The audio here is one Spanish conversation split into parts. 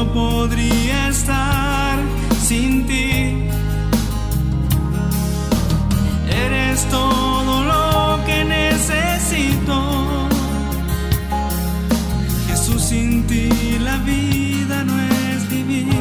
no podría estar sin ti. Eres todo lo que necesito. Jesús, sin ti la vida no es vivir.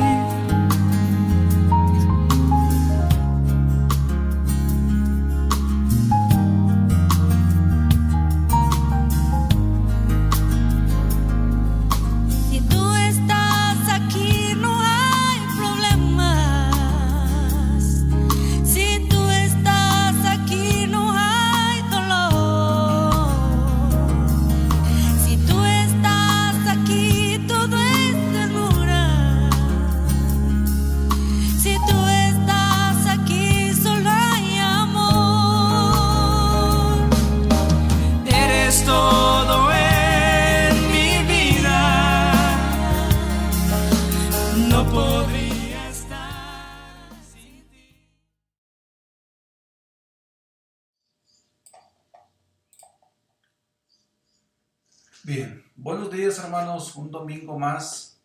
Bien, buenos días hermanos, un domingo más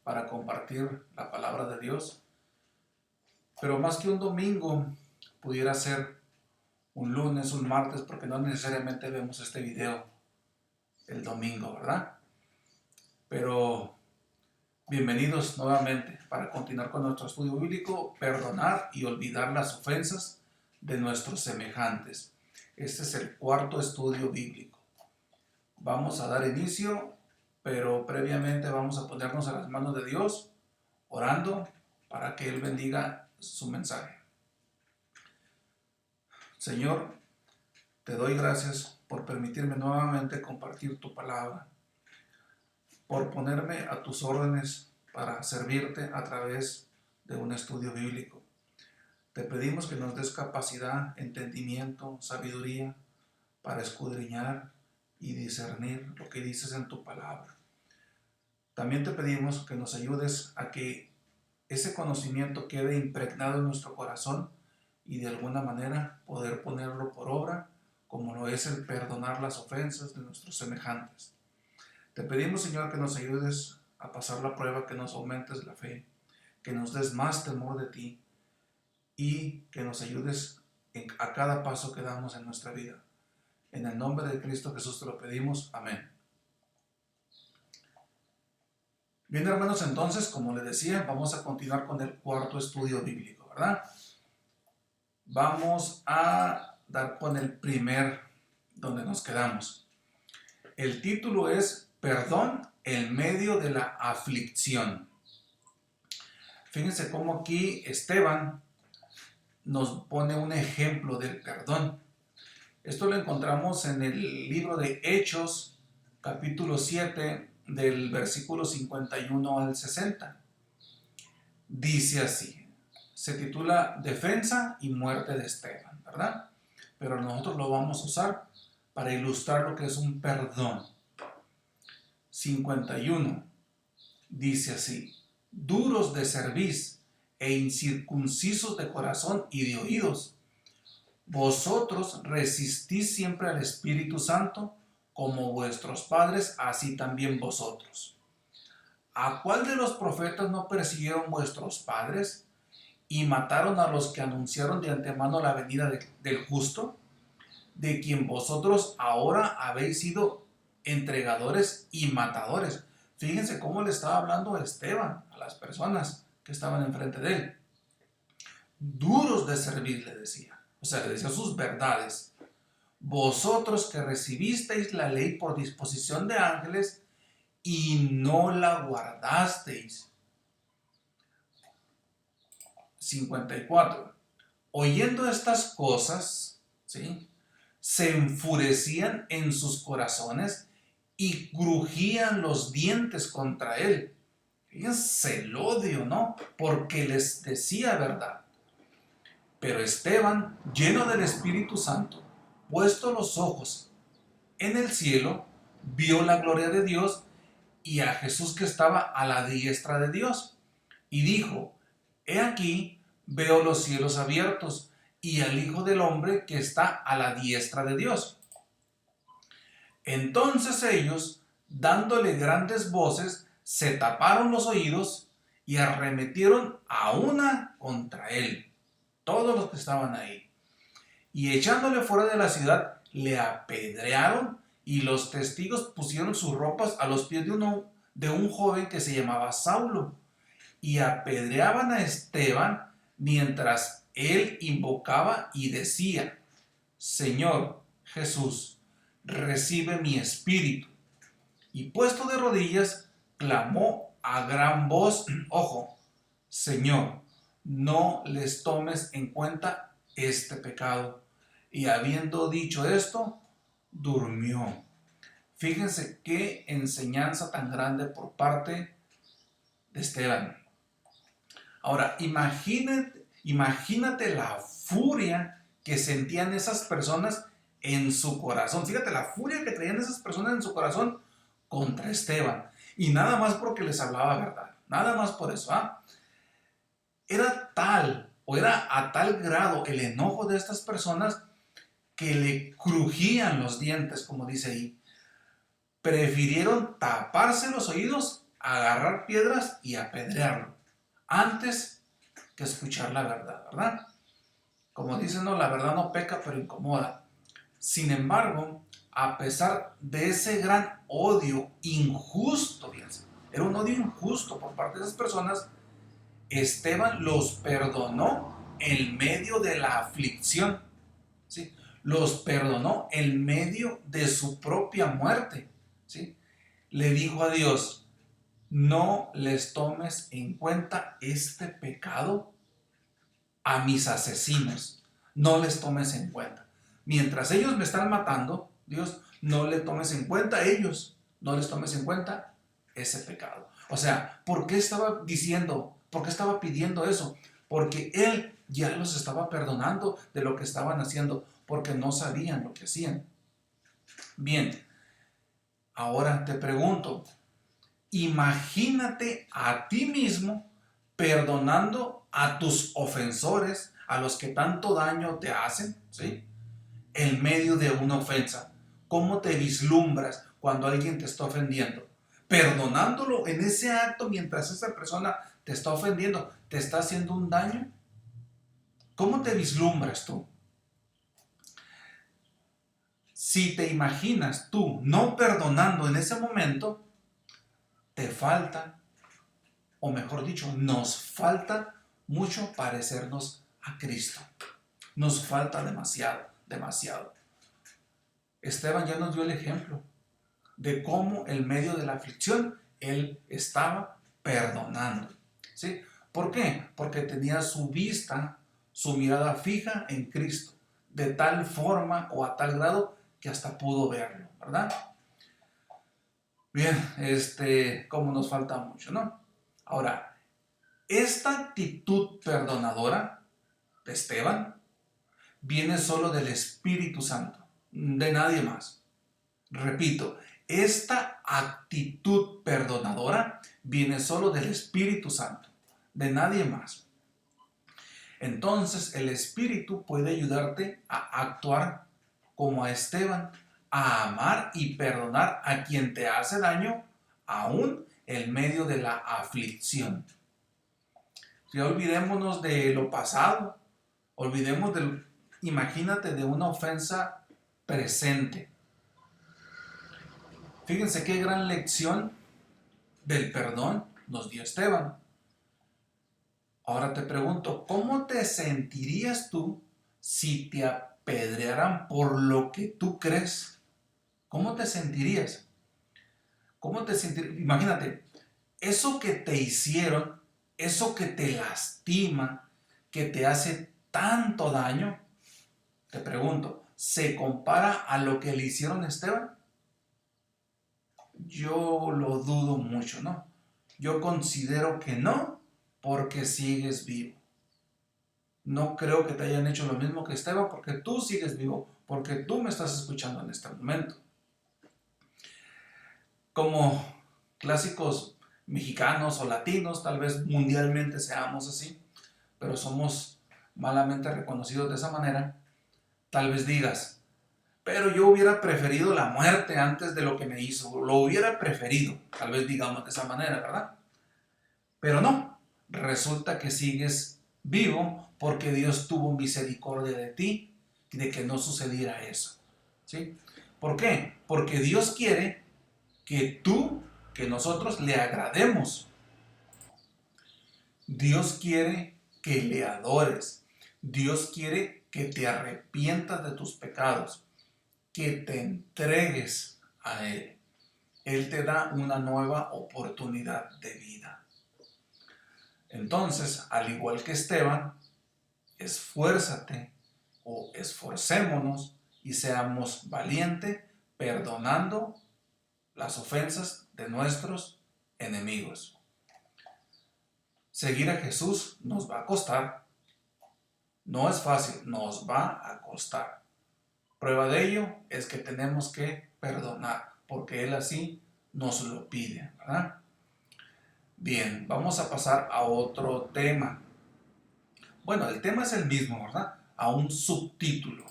para compartir la palabra de Dios, pero más que un domingo pudiera ser un lunes, un martes, porque no necesariamente vemos este video el domingo, ¿verdad? Pero bienvenidos nuevamente para continuar con nuestro estudio bíblico, perdonar y olvidar las ofensas de nuestros semejantes. Este es el cuarto estudio bíblico. Vamos a dar inicio, pero previamente vamos a ponernos a las manos de Dios, orando para que Él bendiga su mensaje. Señor, te doy gracias por permitirme nuevamente compartir tu palabra, por ponerme a tus órdenes para servirte a través de un estudio bíblico. Te pedimos que nos des capacidad, entendimiento, sabiduría para escudriñar y discernir lo que dices en tu palabra. También te pedimos que nos ayudes a que ese conocimiento quede impregnado en nuestro corazón y de alguna manera poder ponerlo por obra, como lo es el perdonar las ofensas de nuestros semejantes. Te pedimos, Señor, que nos ayudes a pasar la prueba, que nos aumentes la fe, que nos des más temor de ti y que nos ayudes a cada paso que damos en nuestra vida. En el nombre de Cristo Jesús te lo pedimos. Amén. Bien, hermanos, entonces, como les decía, vamos a continuar con el cuarto estudio bíblico, ¿verdad? Vamos a dar con el primer, donde nos quedamos. El título es Perdón en medio de la aflicción. Fíjense cómo aquí Esteban nos pone un ejemplo del perdón. Esto lo encontramos en el libro de Hechos, capítulo 7, del versículo 51 al 60. Dice así, se titula Defensa y muerte de Esteban, ¿verdad? Pero nosotros lo vamos a usar para ilustrar lo que es un perdón. 51, dice así, duros de cerviz e incircuncisos de corazón y de oídos, vosotros resistís siempre al Espíritu Santo, como vuestros padres, así también vosotros. ¿A cuál de los profetas no persiguieron vuestros padres y mataron a los que anunciaron de antemano la venida del justo, de quien vosotros ahora habéis sido entregadores y matadores? Fíjense cómo le estaba hablando Esteban a las personas que estaban enfrente de él. Duros de servir, le decía. O sea, le decía sus verdades. Vosotros que recibisteis la ley por disposición de ángeles y no la guardasteis. 54. Oyendo estas cosas, ¿sí?, se enfurecían en sus corazones y crujían los dientes contra él. Fíjense el odio, ¿no? Porque les decía verdad. Pero Esteban, lleno del Espíritu Santo, puesto los ojos en el cielo, vio la gloria de Dios y a Jesús que estaba a la diestra de Dios. Y dijo, he aquí, veo los cielos abiertos y al Hijo del Hombre que está a la diestra de Dios. Entonces ellos, dándole grandes voces, se taparon los oídos y arremetieron a una contra él, todos los que estaban ahí. Y echándole fuera de la ciudad, le apedrearon, y los testigos pusieron sus ropas a los pies de un joven que se llamaba Saulo, y apedreaban a Esteban mientras él invocaba y decía: Señor Jesús, recibe mi espíritu. Y puesto de rodillas, clamó a gran voz, ojo, Señor, no les tomes en cuenta este pecado. Y habiendo dicho esto, durmió. Fíjense qué enseñanza tan grande por parte de Esteban. Ahora, imagínate la furia que sentían esas personas en su corazón. Fíjate la furia que traían esas personas en su corazón contra Esteban. Y nada más porque les hablaba verdad. Nada más por eso. Era tal o era a tal grado el enojo de estas personas que le crujían los dientes, como dice ahí. Prefirieron taparse los oídos, agarrar piedras y apedrearlo, antes que escuchar la verdad, ¿verdad? Como dicen, no, la verdad no peca, pero incomoda. Sin embargo, a pesar de ese gran odio injusto, fíjense, era un odio injusto por parte de esas personas, Esteban los perdonó en medio de la aflicción, ¿sí? Los perdonó en medio de su propia muerte, ¿sí? Le dijo a Dios: no les tomes en cuenta este pecado a mis asesinos, no les tomes en cuenta. Mientras ellos me están matando, Dios, no le tomes en cuenta a ellos, no les tomes en cuenta ese pecado. O sea, ¿por qué estaba diciendo, por qué estaba pidiendo eso? Porque él ya los estaba perdonando de lo que estaban haciendo, porque no sabían lo que hacían. Bien, ahora te pregunto, imagínate a ti mismo perdonando a tus ofensores, a los que tanto daño te hacen, ¿sí? En medio de una ofensa. ¿Cómo te vislumbras cuando alguien te está ofendiendo? Perdonándolo en ese acto mientras esa persona te está ofendiendo, te está haciendo un daño. ¿Cómo te vislumbras tú? Si te imaginas tú no perdonando en ese momento, te falta, o mejor dicho, nos falta mucho parecernos a Cristo. Nos falta demasiado, demasiado. Esteban ya nos dio el ejemplo de cómo en medio de la aflicción él estaba perdonando, ¿sí? ¿Por qué? Porque tenía su vista, su mirada fija en Cristo, de tal forma o a tal grado que hasta pudo verlo, ¿verdad? Bien, como nos falta mucho, ¿no? Ahora, esta actitud perdonadora de Esteban viene solo del Espíritu Santo, de nadie más. Repito, esta actitud perdonadora viene solo del Espíritu Santo, de nadie más. Entonces, el Espíritu puede ayudarte a actuar como a Esteban, a amar y perdonar a quien te hace daño, aún en medio de la aflicción. Ya olvidémonos de lo pasado, imagínate de una ofensa presente. Fíjense qué gran lección del perdón nos dio Esteban. Ahora te pregunto, ¿cómo te sentirías tú si te apedrearan por lo que tú crees? ¿Cómo te sentirías? Imagínate, eso que te hicieron, eso que te lastima, que te hace tanto daño, te pregunto, ¿se compara a lo que le hicieron a Esteban? Yo lo dudo mucho, ¿no? Yo considero que no, porque sigues vivo. No creo que te hayan hecho lo mismo que Esteban, porque tú sigues vivo, porque tú me estás escuchando en este momento. Como clásicos mexicanos o latinos, tal vez mundialmente seamos así, pero somos malamente reconocidos de esa manera. Tal vez digas, pero yo hubiera preferido la muerte antes de lo que me hizo. Lo hubiera preferido, tal vez digamos de esa manera, ¿verdad? Pero no, resulta que sigues vivo porque Dios tuvo misericordia de ti y de que no sucediera eso, ¿sí? ¿Por qué? Porque Dios quiere que nosotros le agrademos. Dios quiere que le adores. Dios quiere que te arrepientas de tus pecados, que te entregues a Él. Él te da una nueva oportunidad de vida. Entonces, al igual que Esteban, esfuérzate o esforcémonos y seamos valientes perdonando las ofensas de nuestros enemigos. Seguir a Jesús nos va a costar. No es fácil, nos va a costar. Prueba de ello es que tenemos que perdonar, porque Él así nos lo pide, ¿verdad? Bien, vamos a pasar a otro tema. Bueno, el tema es el mismo, ¿verdad? A un subtítulo.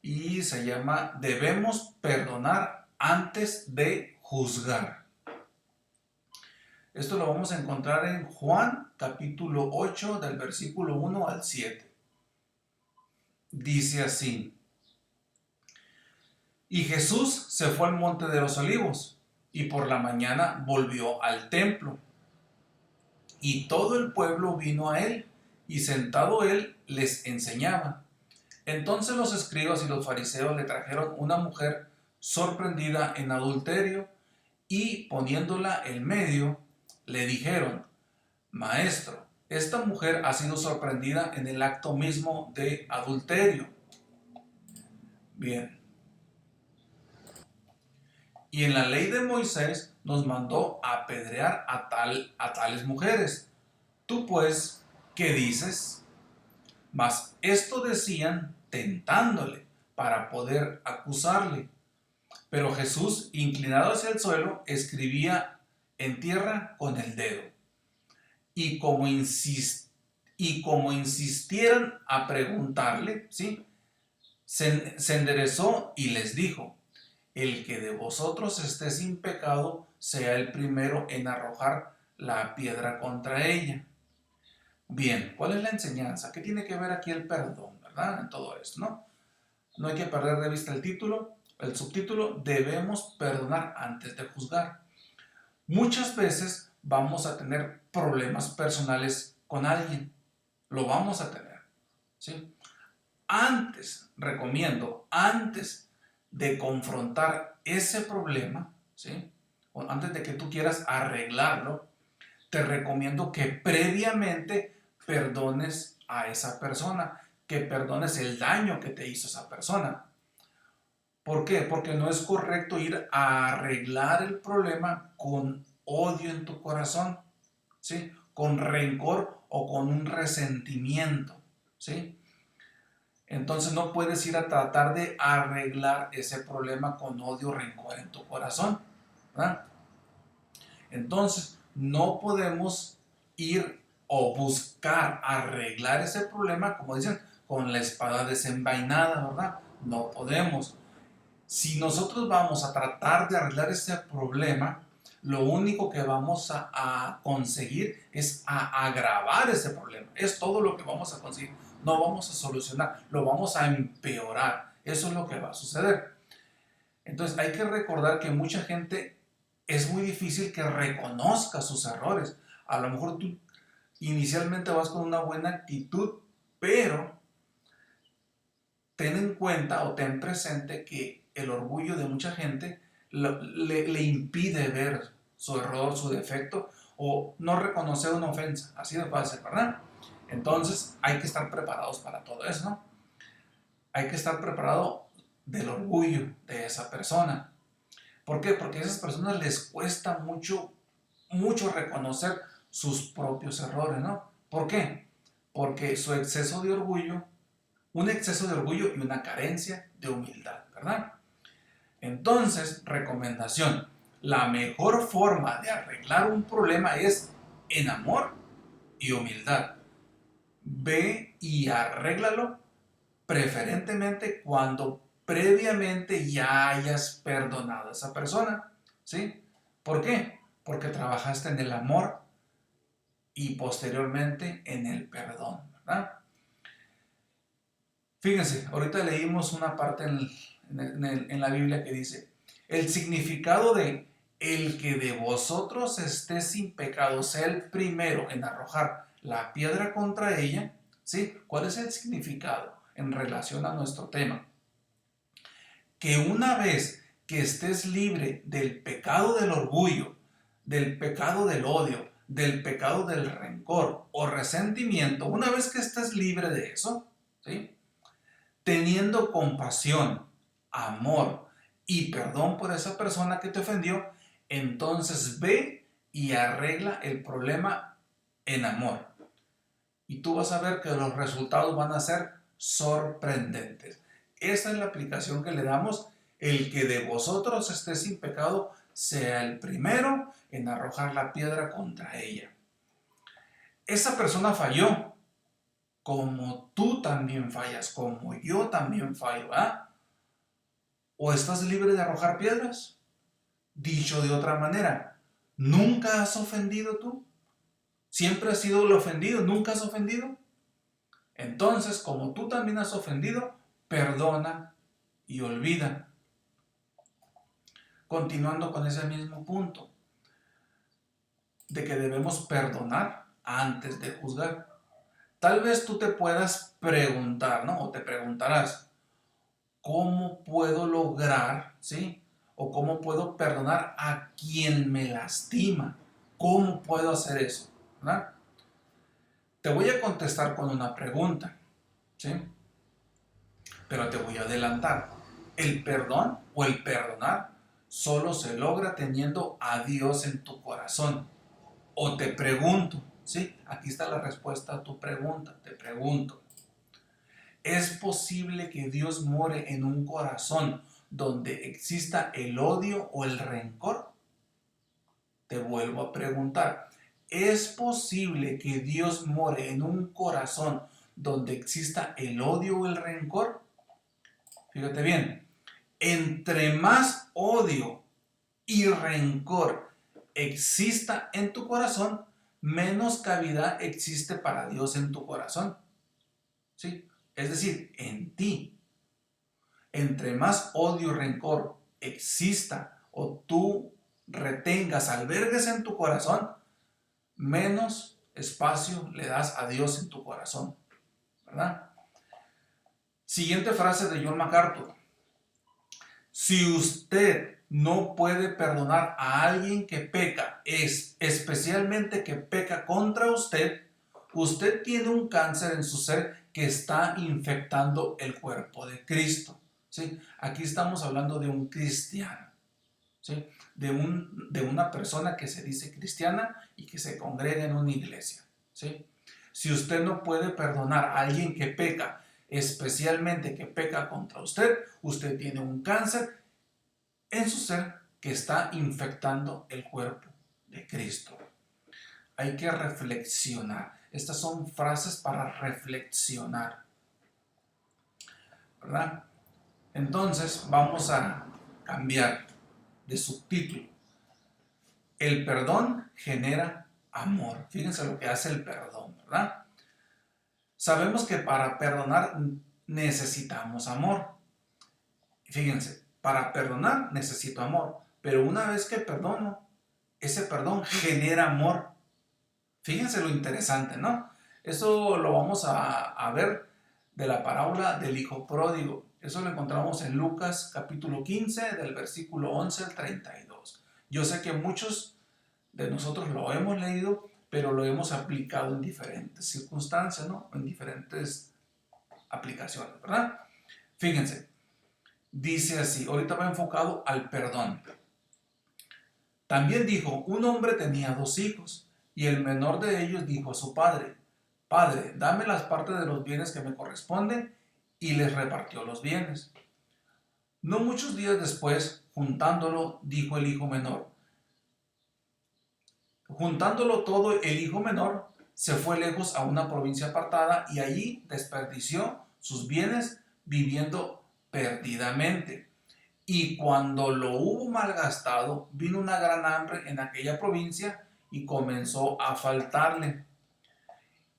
Y se llama Debemos perdonar antes de juzgar. Esto lo vamos a encontrar en Juan capítulo 8 del versículo 1 al 7. Dice así: Y Jesús se fue al monte de los olivos y por la mañana volvió al templo. Y todo el pueblo vino a él y sentado él les enseñaba. Entonces los escribas y los fariseos le trajeron una mujer sorprendida en adulterio y poniéndola en medio le dijeron: Maestro, esta mujer ha sido sorprendida en el acto mismo de adulterio. Bien. Y en la ley de Moisés nos mandó apedrear a tales mujeres. Tú pues, ¿qué dices? Mas esto decían tentándole para poder acusarle. Pero Jesús, inclinado hacia el suelo, escribía en tierra con el dedo. Y como insistieran a preguntarle, ¿sí? Se enderezó y les dijo: El que de vosotros esté sin pecado, sea el primero en arrojar la piedra contra ella. Bien, ¿cuál es la enseñanza? ¿Qué tiene que ver aquí el perdón, verdad? En todo esto, ¿no? No hay que perder de vista el título, el subtítulo: Debemos perdonar antes de juzgar. Muchas veces vamos a tener problemas personales con alguien. Lo vamos a tener, ¿sí? Recomiendo, antes de confrontar ese problema, ¿sí? O antes de que tú quieras arreglarlo, te recomiendo que previamente perdones a esa persona, que perdones el daño que te hizo esa persona. ¿Por qué? Porque no es correcto ir a arreglar el problema con odio en tu corazón, ¿sí? Con rencor o con un resentimiento, ¿sí? Entonces no puedes ir a tratar de arreglar ese problema con odio o rencor en tu corazón, ¿verdad? Entonces no podemos ir o buscar arreglar ese problema, como dicen, con la espada desenvainada, ¿verdad? No podemos. Si nosotros vamos a tratar de arreglar ese problema, lo único que vamos a conseguir es a agravar ese problema. Es todo lo que vamos a conseguir. No vamos a solucionar, lo vamos a empeorar. Eso es lo que va a suceder. Entonces hay que recordar que mucha gente es muy difícil que reconozca sus errores. A lo mejor tú inicialmente vas con una buena actitud, pero ten en cuenta o ten presente que el orgullo de mucha gente le impide ver su error, su defecto, o no reconocer una ofensa. Así de fácil, ¿verdad? Entonces hay que estar preparados para todo eso, ¿no? Hay que estar preparado del orgullo de esa persona. ¿Por qué? Porque a esas personas les cuesta mucho reconocer sus propios errores, ¿no? ¿Por qué? Porque su exceso de orgullo, un exceso de orgullo y una carencia de humildad, ¿verdad? Entonces, recomendación: la mejor forma de arreglar un problema es en amor y humildad. Ve y arréglalo, preferentemente cuando previamente ya hayas perdonado a esa persona, ¿sí? ¿Por qué? Porque trabajaste en el amor y posteriormente en el perdón, ¿verdad? Fíjense, ahorita leímos una parte en la Biblia que dice, el significado de el que de vosotros esté sin pecado sea el primero en arrojar la piedra contra ella, ¿sí? ¿Cuál es el significado en relación a nuestro tema? Que una vez que estés libre del pecado del orgullo, del pecado del odio, del pecado del rencor o resentimiento, una vez que estés libre de eso, ¿sí? Teniendo compasión, amor y perdón por esa persona que te ofendió, entonces ve y arregla el problema en amor. Y tú vas a ver que los resultados van a ser sorprendentes. Esa es la aplicación que le damos. El que de vosotros esté sin pecado sea el primero en arrojar la piedra contra ella. Esa persona falló, como tú también fallas, como yo también fallo, ¿ah? ¿O estás libre de arrojar piedras? Dicho de otra manera, ¿nunca has ofendido tú? ¿Siempre has sido el ofendido? ¿Nunca has ofendido? Entonces, como tú también has ofendido, perdona y olvida. Continuando con ese mismo punto, de que debemos perdonar antes de juzgar. Tal vez tú te puedas preguntar, ¿no? O te preguntarás, ¿cómo puedo lograr, ¿sí? O cómo puedo perdonar a quien me lastima. ¿Cómo puedo hacer eso? ¿Verdad? Te voy a contestar con una pregunta, ¿sí? Pero te voy a adelantar. El perdón o el perdonar solo se logra teniendo a Dios en tu corazón. O te pregunto, ¿sí? Aquí está la respuesta a tu pregunta. Te pregunto, ¿es posible que Dios more en un corazón donde exista el odio o el rencor? Te vuelvo a preguntar, ¿es posible que Dios more en un corazón donde exista el odio o el rencor? Fíjate bien, entre más odio y rencor exista en tu corazón, menos cavidad existe para Dios en tu corazón. ¿Sí? Es decir, en ti. Entre más odio y rencor exista o tú retengas, albergues en tu corazón, menos espacio le das a Dios en tu corazón, ¿verdad? Siguiente frase de John MacArthur. Si usted no puede perdonar a alguien que peca, especialmente que peca contra usted, usted tiene un cáncer en su ser que está infectando el cuerpo de Cristo. ¿Sí? Aquí estamos hablando de un cristiano, ¿sí? de una persona que se dice cristiana y que se congrega en una iglesia. ¿Sí? Si usted no puede perdonar a alguien que peca, especialmente que peca contra usted, usted tiene un cáncer en su ser que está infectando el cuerpo de Cristo. Hay que reflexionar. Estas son frases para reflexionar, ¿verdad? Entonces vamos a cambiar de subtítulo. El perdón genera amor. Fíjense lo que hace el perdón, ¿verdad? Sabemos que para perdonar necesitamos amor. Fíjense, para perdonar necesito amor, pero una vez que perdono, ese perdón genera amor. Fíjense lo interesante, ¿no? Eso lo vamos a ver de la parábola del hijo pródigo. Eso lo encontramos en Lucas capítulo 15, del versículo 11 al 32. Yo sé que muchos de nosotros lo hemos leído, pero lo hemos aplicado en diferentes circunstancias, ¿no? En diferentes aplicaciones, ¿verdad? Fíjense, dice así, ahorita va enfocado al perdón. También dijo, un hombre tenía 2 hijos, y el menor de ellos dijo a su padre, Padre, dame las partes de los bienes que me corresponden, y les repartió los bienes. No muchos días después, juntándolo, dijo el hijo menor. Juntándolo todo, el hijo menor se fue lejos a una provincia apartada y allí desperdició sus bienes viviendo perdidamente. Y cuando lo hubo malgastado, vino una gran hambre en aquella provincia y comenzó a faltarle.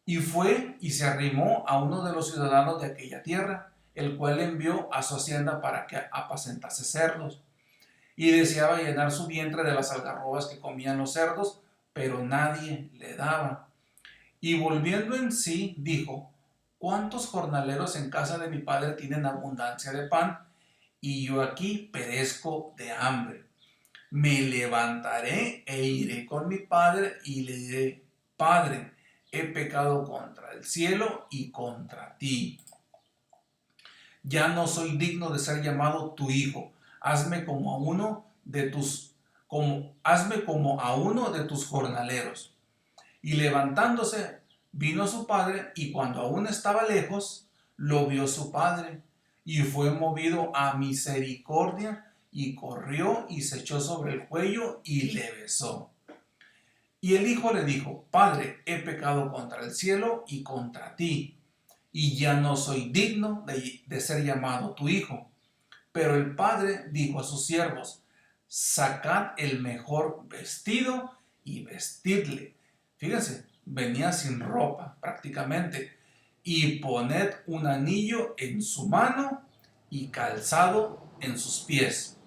Y fue y se arrimó a uno de los ciudadanos de aquella tierra, el cual le envió a su hacienda para que apacentase cerdos. Y deseaba llenar su vientre de las algarrobas que comían los cerdos, pero nadie le daba. Y volviendo en sí, dijo: ¿Cuántos jornaleros en casa de mi padre tienen abundancia de pan, y yo aquí perezco de hambre? Me levantaré e iré con mi padre y le diré: Padre, he pecado contra el cielo y contra ti. Ya no soy digno de ser llamado tu hijo. Hazme como a uno de tus jornaleros. Y levantándose, vino su padre, y cuando aún estaba lejos, lo vio su padre, y fue movido a misericordia, y corrió y se echó sobre el cuello y le besó. Y el hijo le dijo: Padre, he pecado contra el cielo y contra ti, y ya no soy digno de ser llamado tu hijo. Pero el padre dijo a sus siervos: Sacad el mejor vestido y vestidle. Fíjense, venía sin ropa prácticamente. Y poned un anillo en su mano y calzado en sus pies.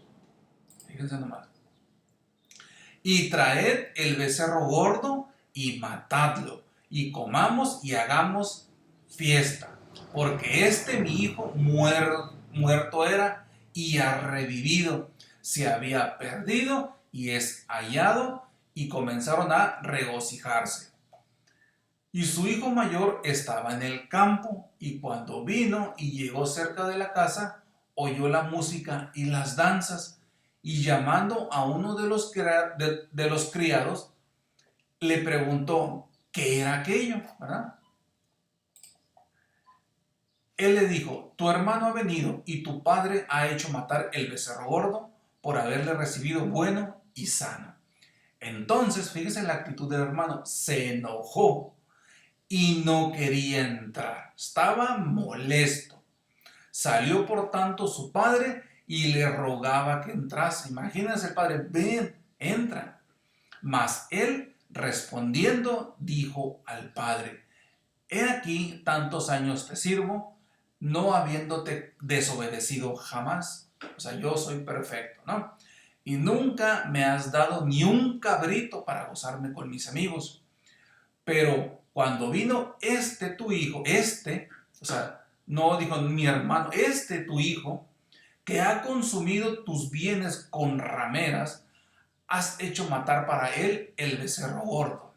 Fíjense nomás. Y traed el becerro gordo y matadlo, y comamos y hagamos fiesta, porque mi hijo muerto era y ha revivido, se había perdido y es hallado. Y comenzaron a regocijarse. Y su hijo mayor estaba en el campo, y cuando vino y llegó cerca de la casa, oyó la música y las danzas, y llamando a uno de los criados, le preguntó qué era aquello, ¿verdad? Él le dijo: Tu hermano ha venido, y tu padre ha hecho matar el becerro gordo por haberle recibido bueno y sano. Entonces, fíjense la actitud del hermano: se enojó y no quería entrar, estaba molesto. Salió por tanto su padre y le rogaba que entrase. Imagínense el padre: ven, entra. Mas él, respondiendo, dijo al padre: He aquí tantos años te sirvo, no habiéndote desobedecido jamás. O sea, yo soy perfecto, ¿no? Y nunca me has dado ni un cabrito para gozarme con mis amigos. Pero cuando vino tu hijo, o sea, no dijo mi hermano, tu hijo, que ha consumido tus bienes con rameras, has hecho matar para él el becerro gordo.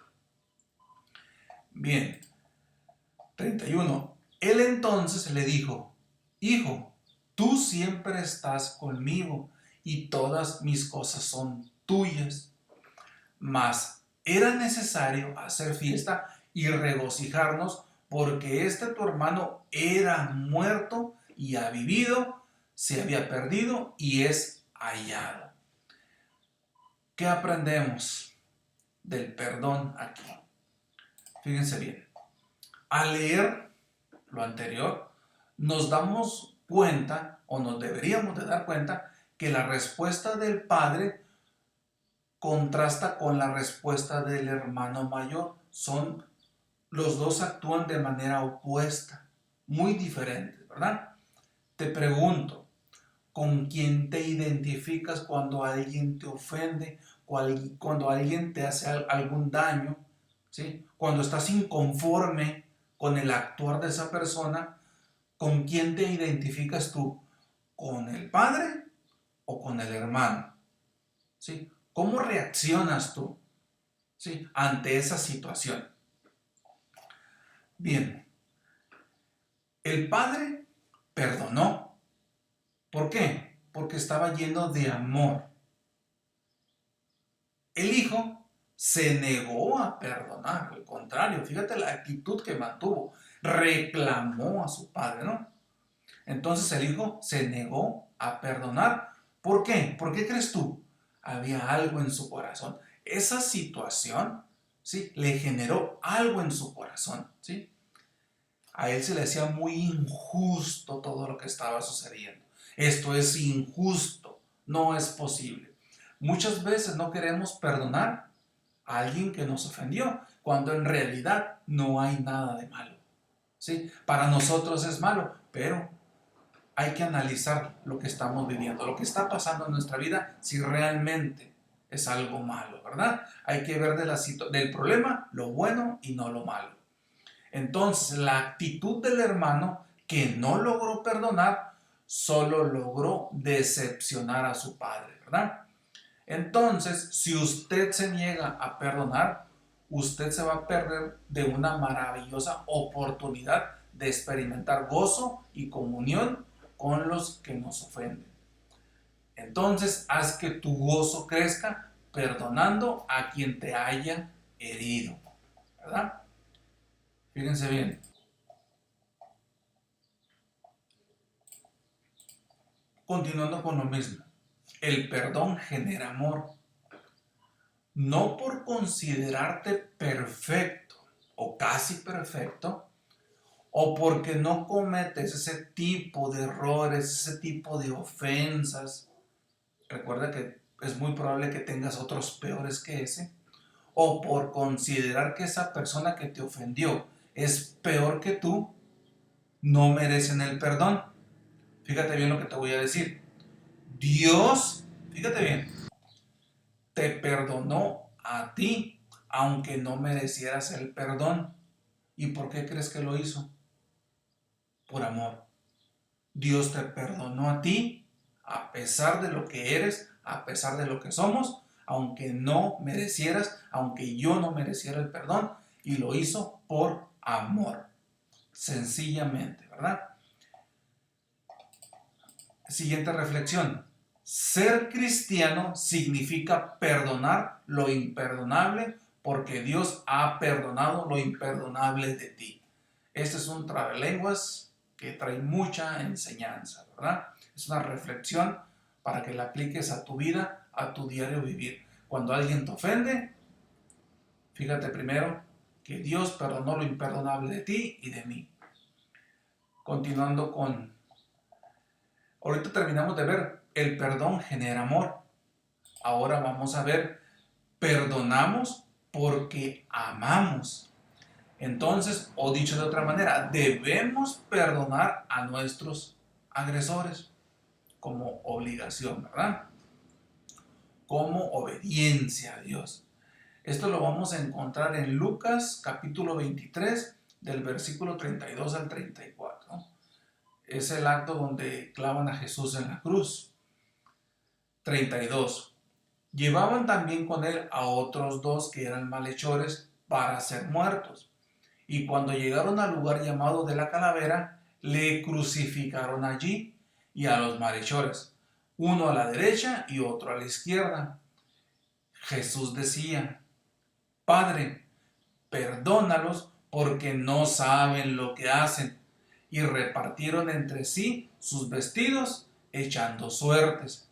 Bien, 31. Él entonces le dijo: Hijo, tú siempre estás conmigo, y todas mis cosas son tuyas. Mas era necesario hacer fiesta y regocijarnos, porque tu hermano era muerto y ha vivido, se había perdido y es hallado. ¿Qué aprendemos del perdón aquí? Fíjense bien. Al leer lo anterior, nos damos cuenta, o nos deberíamos de dar cuenta, que la respuesta del padre contrasta con la respuesta del hermano mayor. Los dos actúan de manera opuesta, muy diferentes, ¿verdad? Te pregunto: ¿con quién te identificas cuando alguien te ofende, cuando alguien te hace algún daño, ¿sí? Cuando estás inconforme con el actuar de esa persona? ¿Con quién te identificas tú? ¿Con el padre o con el hermano? ¿Sí? ¿Cómo reaccionas tú, ¿sí?, ante esa situación? Bien, el padre perdonó. ¿Por qué? Porque estaba lleno de amor. El hijo se negó a perdonar, al contrario, fíjate la actitud que mantuvo, reclamó a su padre, ¿no? Entonces el hijo se negó a perdonar. ¿Por qué? ¿Por qué crees tú? Había algo en su corazón. Esa situación, ¿sí?, le generó algo en su corazón, ¿sí? A él se le hacía muy injusto todo lo que estaba sucediendo. Esto es injusto, no es posible. Muchas veces no queremos perdonar a alguien que nos ofendió, cuando en realidad no hay nada de malo. ¿Sí? Para nosotros es malo, pero hay que analizar lo que estamos viviendo, lo que está pasando en nuestra vida, si realmente es algo malo, ¿verdad? Hay que ver del problema lo bueno y no lo malo. Entonces, la actitud del hermano que no logró perdonar, solo logró decepcionar a su padre, ¿verdad? Entonces, si usted se niega a perdonar, usted se va a perder de una maravillosa oportunidad de experimentar gozo y comunión con los que nos ofenden. Entonces, haz que tu gozo crezca perdonando a quien te haya herido, ¿verdad? Fíjense bien. Continuando con lo mismo. El perdón genera amor. No por considerarte perfecto o casi perfecto, o porque no cometes ese tipo de errores, ese tipo de ofensas. Recuerda que es muy probable que tengas otros peores que ese. O por considerar que esa persona que te ofendió es peor que tú, no merecen el perdón. Fíjate bien lo que te voy a decir. Dios, fíjate bien, te perdonó a ti, aunque no merecieras el perdón. ¿Y por qué crees que lo hizo? Por amor. Dios te perdonó a ti, a pesar de lo que eres, a pesar de lo que somos, aunque no merecieras, aunque yo no mereciera el perdón, y lo hizo por amor. Sencillamente, ¿verdad? Siguiente reflexión. Ser cristiano significa perdonar lo imperdonable porque Dios ha perdonado lo imperdonable de ti. Este es un trabalenguas que trae mucha enseñanza, ¿verdad? Es una reflexión para que la apliques a tu vida, a tu diario vivir. Cuando alguien te ofende, fíjate primero que Dios perdonó lo imperdonable de ti y de mí. Continuando con... Ahorita terminamos de ver, el perdón genera amor. Ahora vamos a ver, perdonamos porque amamos. Entonces, o dicho de otra manera, debemos perdonar a nuestros agresores como obligación, ¿verdad? Como obediencia a Dios. Esto lo vamos a encontrar en Lucas capítulo 23 del versículo 32 al 34. Es el acto donde clavan a Jesús en la cruz. 32. Llevaban también con él a otros dos que eran malhechores para ser muertos. Y cuando llegaron al lugar llamado de la calavera, le crucificaron allí y a los malhechores, uno a la derecha y otro a la izquierda. Jesús decía, Padre, perdónalos porque no saben lo que hacen. Y repartieron entre sí sus vestidos, echando suertes.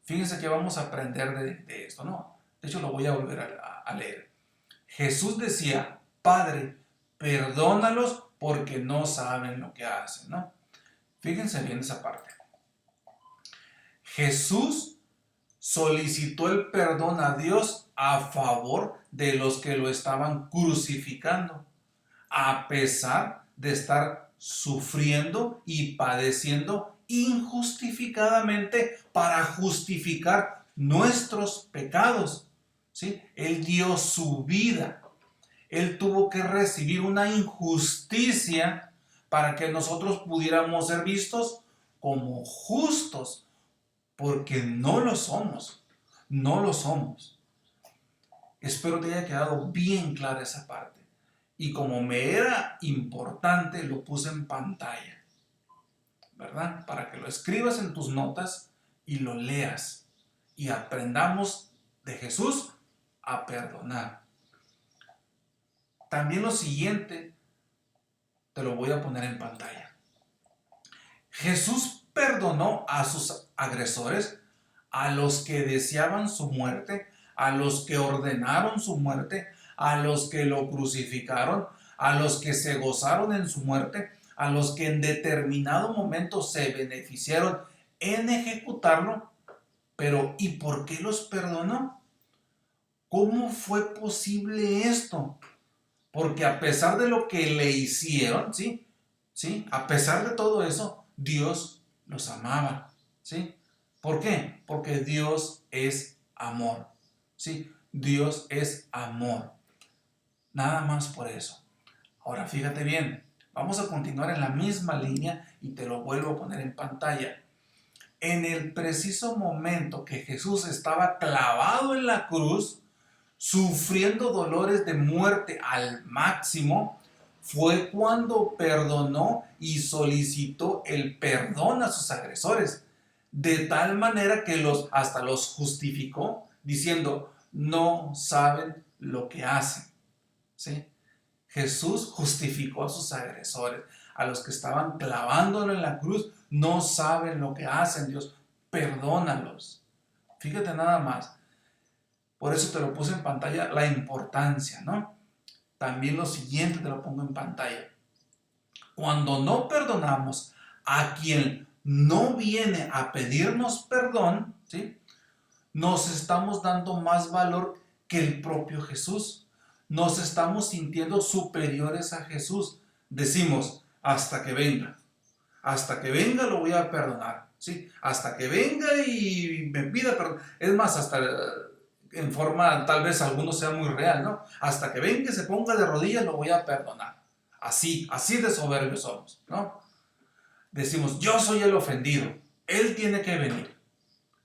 Fíjense que vamos a aprender de esto, ¿no? De hecho, lo voy a volver a leer. Jesús decía, Padre, perdónalos porque no saben lo que hacen, ¿no? Fíjense bien esa parte. Jesús solicitó el perdón a Dios a favor de los que lo estaban crucificando, a pesar de estar sufriendo y padeciendo injustificadamente para justificar nuestros pecados. ¿Sí? Él dio su vida. Él tuvo que recibir una injusticia para que nosotros pudiéramos ser vistos como justos, porque no lo somos. No lo somos. Espero te haya quedado bien clara esa parte. Y como me era importante, lo puse en pantalla, ¿verdad? Para que lo escribas en tus notas y lo leas. Y aprendamos de Jesús a perdonar. También lo siguiente, te lo voy a poner en pantalla. Jesús perdonó a sus agresores, a los que deseaban su muerte, a los que ordenaron su muerte, a los que lo crucificaron, a los que se gozaron en su muerte, a los que en determinado momento se beneficiaron en ejecutarlo. Pero ¿y por qué los perdonó? ¿Cómo fue posible esto? Porque a pesar de lo que le hicieron, ¿sí? ¿Sí? A pesar de todo eso, Dios los amaba, ¿sí? ¿Por qué? Porque Dios es amor, ¿sí? Dios es amor. Nada más por eso. Ahora fíjate bien, vamos a continuar en la misma línea y te lo vuelvo a poner en pantalla. En el preciso momento que Jesús estaba clavado en la cruz, sufriendo dolores de muerte al máximo, fue cuando perdonó y solicitó el perdón a sus agresores, de tal manera que hasta los justificó, diciendo, no saben lo que hacen. ¿Sí? Jesús justificó a sus agresores, a los que estaban clavándolo en la cruz, no saben lo que hacen, Dios, perdónalos. Fíjate nada más. Por eso te lo puse en pantalla, la importancia, ¿no? También lo siguiente te lo pongo en pantalla. Cuando no perdonamos a quien no viene a pedirnos perdón, ¿sí? Nos estamos dando más valor que el propio Jesús. Nos estamos sintiendo superiores a Jesús. Decimos, hasta que venga lo voy a perdonar, ¿sí? Hasta que venga y me pida perdón. Es más, hasta en forma, tal vez alguno sea muy real, ¿no? Hasta que venga y se ponga de rodillas lo voy a perdonar. Así de soberbios somos, ¿no? Decimos, yo soy el ofendido, Él tiene que venir.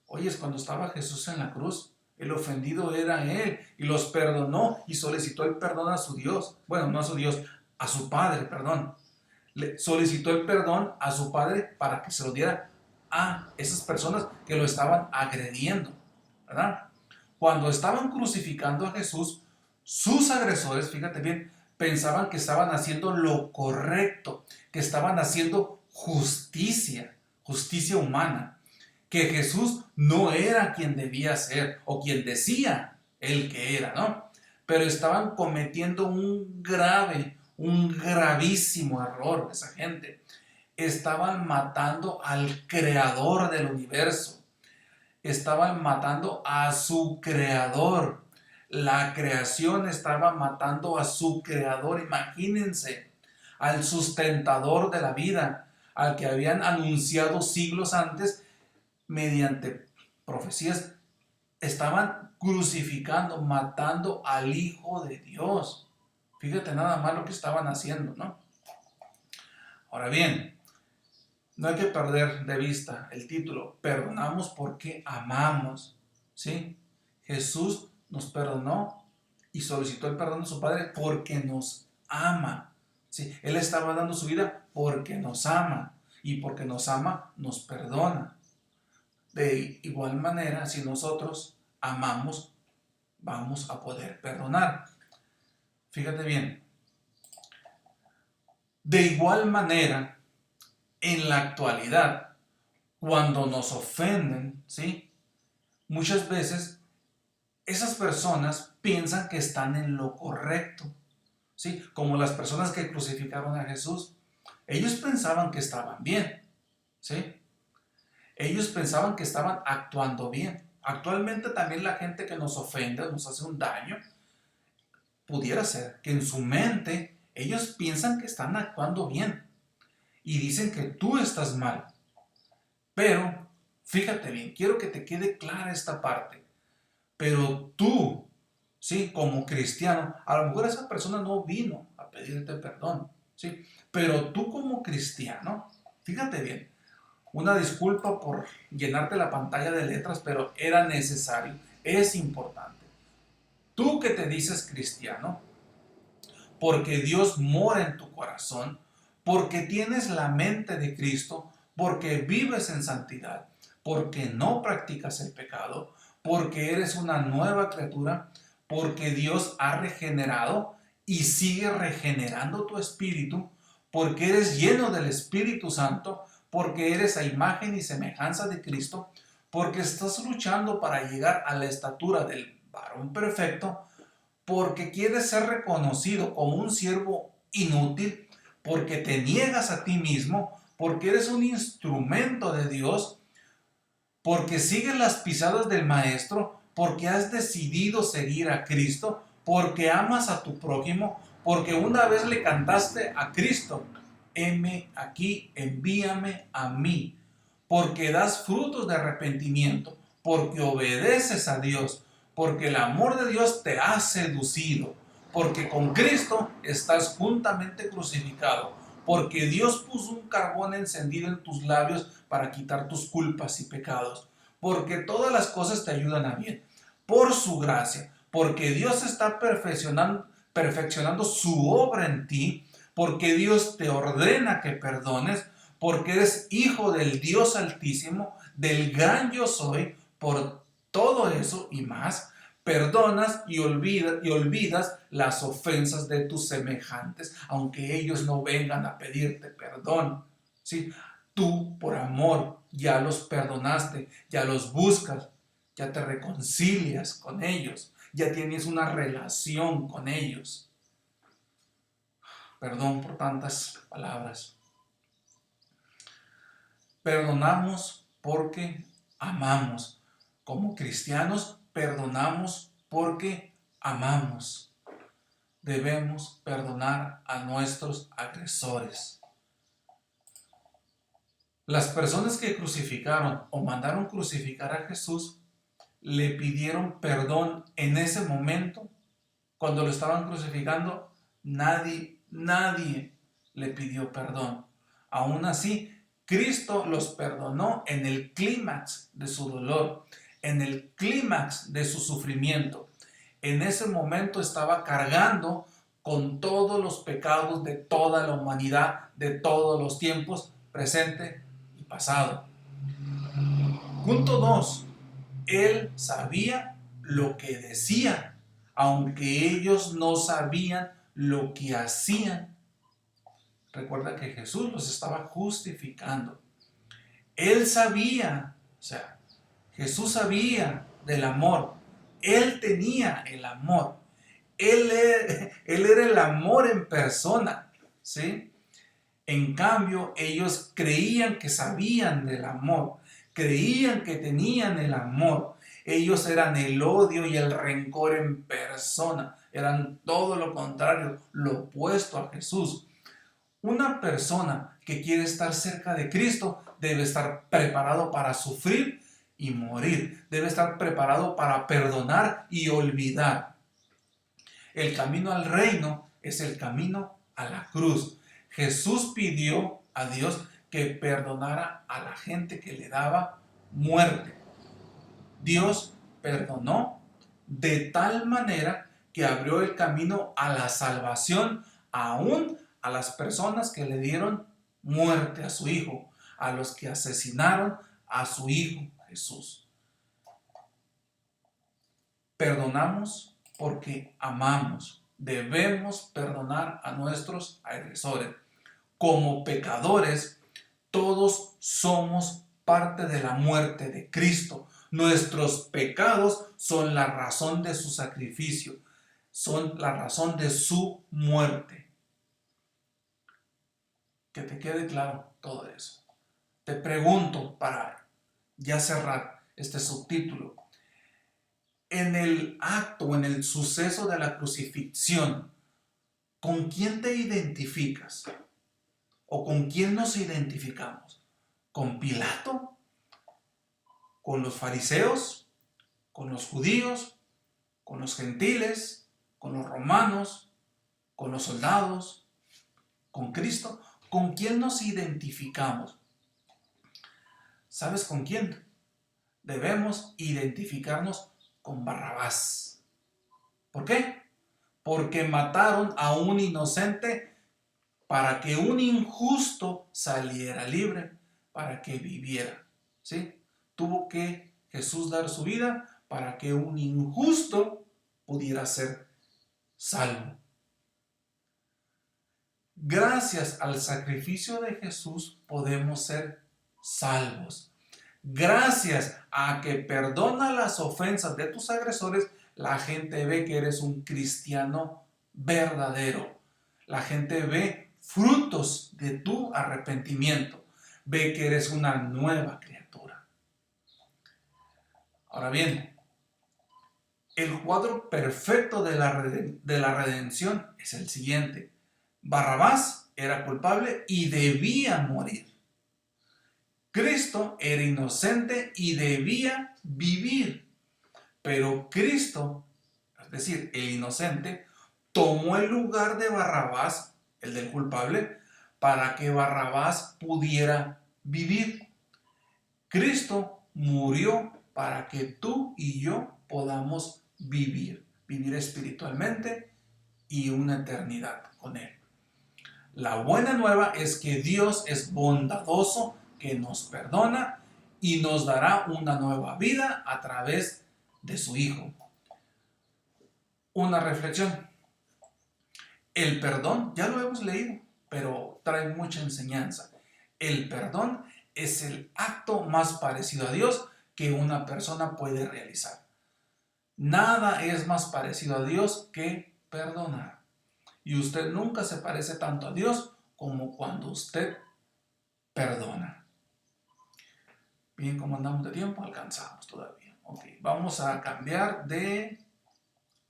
Oye, cuando estaba Jesús en la cruz, el ofendido era Él y los perdonó y solicitó el perdón a su Dios. Bueno, no a su Dios, a su Padre, perdón. Le solicitó el perdón a su Padre para que se lo diera a esas personas que lo estaban agrediendo, ¿verdad? Cuando estaban crucificando a Jesús, sus agresores, fíjate bien, pensaban que estaban haciendo lo correcto, que estaban haciendo justicia humana, que Jesús no era quien debía ser o quien decía él que era, ¿no? Pero estaban cometiendo un gravísimo error esa gente. Estaban matando al creador del universo. Estaban matando a su creador. La creación estaba matando a su creador. Imagínense, al sustentador de la vida, al que habían anunciado siglos antes mediante profecías. Estaban crucificando, matando al Hijo de Dios. Fíjate nada más lo que estaban haciendo, ¿no? Ahora bien, no hay que perder de vista el título. Perdonamos porque amamos, ¿sí? Jesús nos perdonó y solicitó el perdón de su Padre porque nos ama, ¿sí? Él estaba dando su vida porque nos ama y porque nos ama nos perdona. De igual manera, si nosotros amamos, vamos a poder perdonar. Fíjate bien. De igual manera, en la actualidad, cuando nos ofenden, ¿sí? Muchas veces esas personas piensan que están en lo correcto, ¿sí? Como las personas que crucificaron a Jesús. Ellos pensaban que estaban bien, ¿sí? Ellos pensaban que estaban actuando bien. Actualmente también la gente que nos ofende, nos hace un daño, pudiera ser que en su mente ellos piensan que están actuando bien y dicen que tú estás mal. Pero, fíjate bien, quiero que te quede clara esta parte. Pero tú, ¿sí? Como cristiano, a lo mejor esa persona no vino a pedirte perdón, ¿sí? Pero tú como cristiano, fíjate bien, una disculpa por llenarte la pantalla de letras, pero era necesario, es importante. Tú que te dices cristiano, porque Dios mora en tu corazón, porque tienes la mente de Cristo, porque vives en santidad, porque no practicas el pecado, porque eres una nueva criatura, porque Dios ha regenerado y sigue regenerando tu espíritu, porque eres lleno del Espíritu Santo, porque eres a imagen y semejanza de Cristo, porque estás luchando para llegar a la estatura del varón perfecto, porque quieres ser reconocido como un siervo inútil, porque te niegas a ti mismo, porque eres un instrumento de Dios, porque sigues las pisadas del Maestro, porque has decidido seguir a Cristo, porque amas a tu prójimo, porque una vez le cantaste a Cristo, heme aquí, envíame a mí, porque das frutos de arrepentimiento, porque obedeces a Dios, porque el amor de Dios te ha seducido, porque con Cristo estás juntamente crucificado, porque Dios puso un carbón encendido en tus labios para quitar tus culpas y pecados, porque todas las cosas te ayudan a bien, por su gracia, porque Dios está perfeccionando su obra en ti, porque Dios te ordena que perdones, porque eres hijo del Dios Altísimo, del gran yo soy. Por todo eso y más, perdonas y olvidas las ofensas de tus semejantes, aunque ellos no vengan a pedirte perdón. ¿Sí? Tú, por amor, ya los perdonaste, ya los buscas, ya te reconcilias con ellos, ya tienes una relación con ellos. Perdón por tantas palabras. Perdonamos porque amamos. Como cristianos, perdonamos porque amamos. Debemos perdonar a nuestros agresores. Las personas que crucificaron o mandaron crucificar a Jesús le pidieron perdón en ese momento. Cuando lo estaban crucificando, nadie le pidió perdón. Aún así, Cristo los perdonó en el clímax de su dolor, en el clímax de su sufrimiento. En ese momento estaba cargando con todos los pecados de toda la humanidad, de todos los tiempos, presente y pasado. Punto 2. Él sabía lo que decía, aunque ellos no sabían lo que hacían. Recuerda que Jesús los estaba justificando. Él sabía, Jesús sabía del amor. Él tenía el amor. Él era el amor en persona, ¿sí? En cambio, ellos creían que sabían del amor, creían que tenían el amor. Ellos eran el odio y el rencor en persona. Eran todo lo contrario, lo opuesto a Jesús. Una persona que quiere estar cerca de Cristo debe estar preparado para sufrir y morir. Debe estar preparado para perdonar y olvidar. El camino al reino es el camino a la cruz. Jesús pidió a Dios que perdonara a la gente que le daba muerte. Dios perdonó de tal manera que abrió el camino a la salvación aún a las personas que le dieron muerte a su hijo, a los que asesinaron a su hijo Jesús. Perdonamos porque amamos. Debemos perdonar a nuestros agresores. Como pecadores, todos somos parte de la muerte de Cristo. Nuestros pecados son la razón de su sacrificio, son la razón de su muerte. Que te quede claro todo eso. Te pregunto, para ya cerrar este subtítulo, en el acto, en el suceso de la crucifixión, ¿con quién te identificas? ¿O con quién nos identificamos? ¿Con Pilato? ¿Con los fariseos? ¿Con los judíos? ¿Con los gentiles? ¿Con los romanos? ¿Con los soldados? ¿Con Cristo? ¿Con quién nos identificamos? ¿Sabes con quién? Debemos identificarnos con Barrabás. ¿Por qué? Porque mataron a un inocente para que un injusto saliera libre, para que viviera. ¿Sí? Tuvo que Jesús dar su vida para que un injusto pudiera ser salvo. Gracias al sacrificio de Jesús podemos ser salvos. Gracias a que perdona las ofensas de tus agresores, la gente ve que eres un cristiano verdadero. La gente ve frutos de tu arrepentimiento. Ve que eres una nueva criatura. Ahora bien, el cuadro perfecto de la redención es el siguiente. Barrabás era culpable y debía morir. Cristo era inocente y debía vivir. Pero Cristo, es decir, el inocente, tomó el lugar de Barrabás, el del culpable, para que Barrabás pudiera vivir. Cristo murió para que tú y yo podamos vivir espiritualmente y una eternidad con Él. La buena nueva es que Dios es bondadoso, que nos perdona y nos dará una nueva vida a través de su Hijo. Una reflexión. El perdón, ya lo hemos leído, pero trae mucha enseñanza. El perdón es el acto más parecido a Dios que una persona puede realizar. Nada es más parecido a Dios que perdonar. Y usted nunca se parece tanto a Dios como cuando usted perdona. Bien, como andamos de tiempo, alcanzamos todavía. Ok, vamos a cambiar de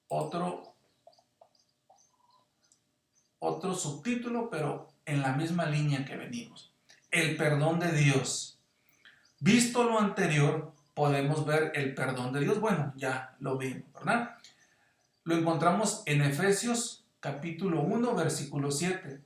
otro subtítulo, pero en la misma línea que venimos. El perdón de Dios. Visto lo anterior, podemos ver el perdón de Dios. Bueno, ya lo vimos, ¿verdad? Lo encontramos en Efesios capítulo 1, versículo 7.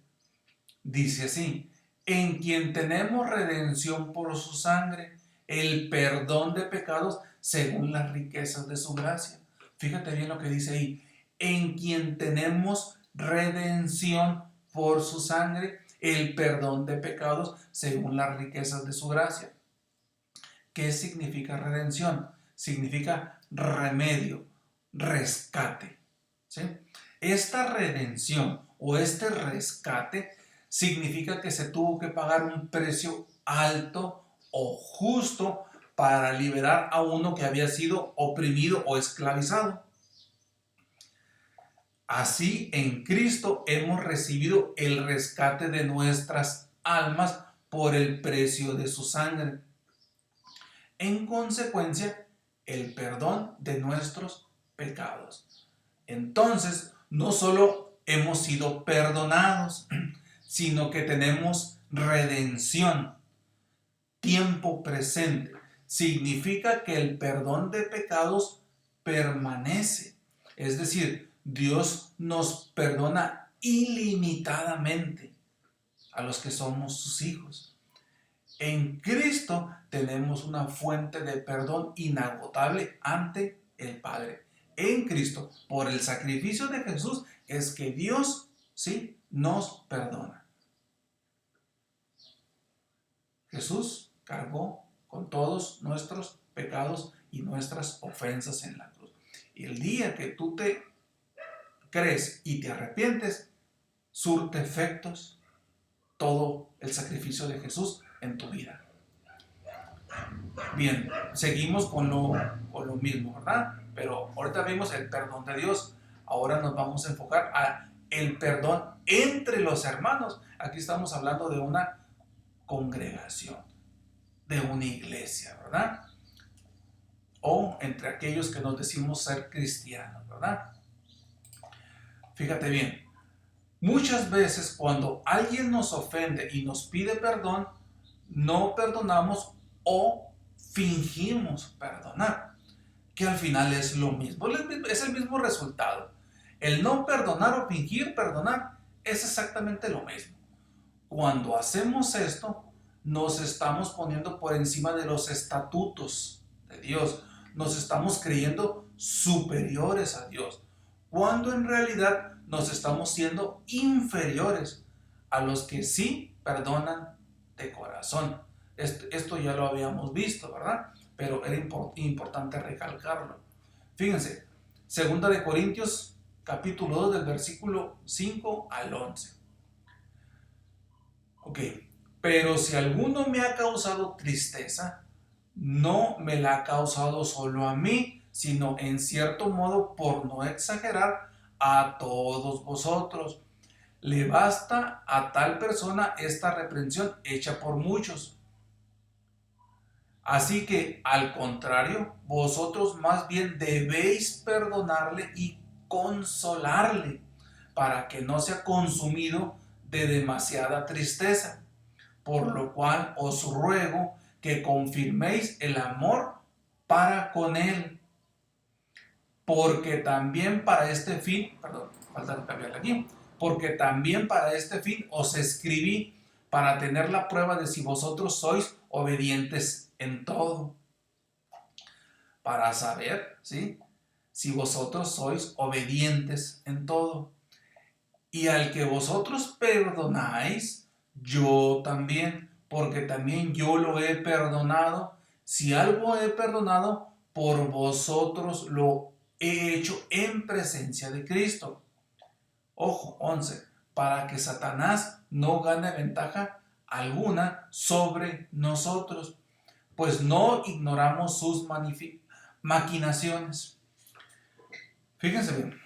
Dice así: en quien tenemos redención por su sangre, el perdón de pecados según las riquezas de su gracia. Fíjate bien lo que dice ahí. En quien tenemos redención por su sangre, el perdón de pecados según las riquezas de su gracia. ¿Qué significa redención? Significa remedio, rescate. ¿Sí? Esta redención o este rescate significa que se tuvo que pagar un precio alto o justo para liberar a uno que había sido oprimido o esclavizado. Así, en Cristo hemos recibido el rescate de nuestras almas por el precio de su sangre. En consecuencia, el perdón de nuestros pecados. Entonces, no solo hemos sido perdonados, sino que tenemos redención, tiempo presente. Significa que el perdón de pecados permanece. Es decir, Dios nos perdona ilimitadamente a los que somos sus hijos. En Cristo tenemos una fuente de perdón inagotable ante el Padre. En Cristo, por el sacrificio de Jesús, es que Dios, sí, nos perdona. Jesús cargó con todos nuestros pecados y nuestras ofensas en la cruz. Y el día que tú te crees y te arrepientes, surte efectos todo el sacrificio de Jesús en tu vida. Bien, seguimos con lo mismo, ¿verdad? Pero ahorita vimos el perdón de Dios. Ahora nos vamos a enfocar a el perdón entre los hermanos. Aquí estamos hablando de una congregación, de una iglesia, ¿verdad? O entre aquellos que nos decimos ser cristianos, ¿verdad? Fíjate bien, muchas veces cuando alguien nos ofende y nos pide perdón, no perdonamos o fingimos perdonar, que al final es lo mismo, es el mismo resultado. El no perdonar o fingir perdonar es exactamente lo mismo. Cuando hacemos esto, nos estamos poniendo por encima de los estatutos de Dios, nos estamos creyendo superiores a Dios, cuando en realidad nos estamos siendo inferiores a los que sí perdonan de corazón. Esto ya lo habíamos visto, ¿verdad? Pero era importante recalcarlo. Fíjense, 2 Corintios capítulo 2 del versículo 5 al 11. Ok, pero si alguno me ha causado tristeza, no me la ha causado solo a mí, sino en cierto modo, por no exagerar, a todos vosotros. Le basta a tal persona esta reprensión hecha por muchos. Así que, al contrario, vosotros más bien debéis perdonarle y consolarle, para que no sea consumido de demasiada tristeza. Por lo cual os ruego que confirméis el amor para con él, porque también para este fin, perdón, falta cambiarle aquí, porque también para este fin os escribí, para tener la prueba de si vosotros sois obedientes en todo, para saber, ¿sí?, si vosotros sois obedientes en todo. Y al que vosotros perdonáis, yo también, porque también yo lo he perdonado. Si algo he perdonado, por vosotros lo he hecho en presencia de Cristo. Ojo, 11, para que Satanás no gane ventaja alguna sobre nosotros, pues no ignoramos sus maquinaciones. Fíjense bien,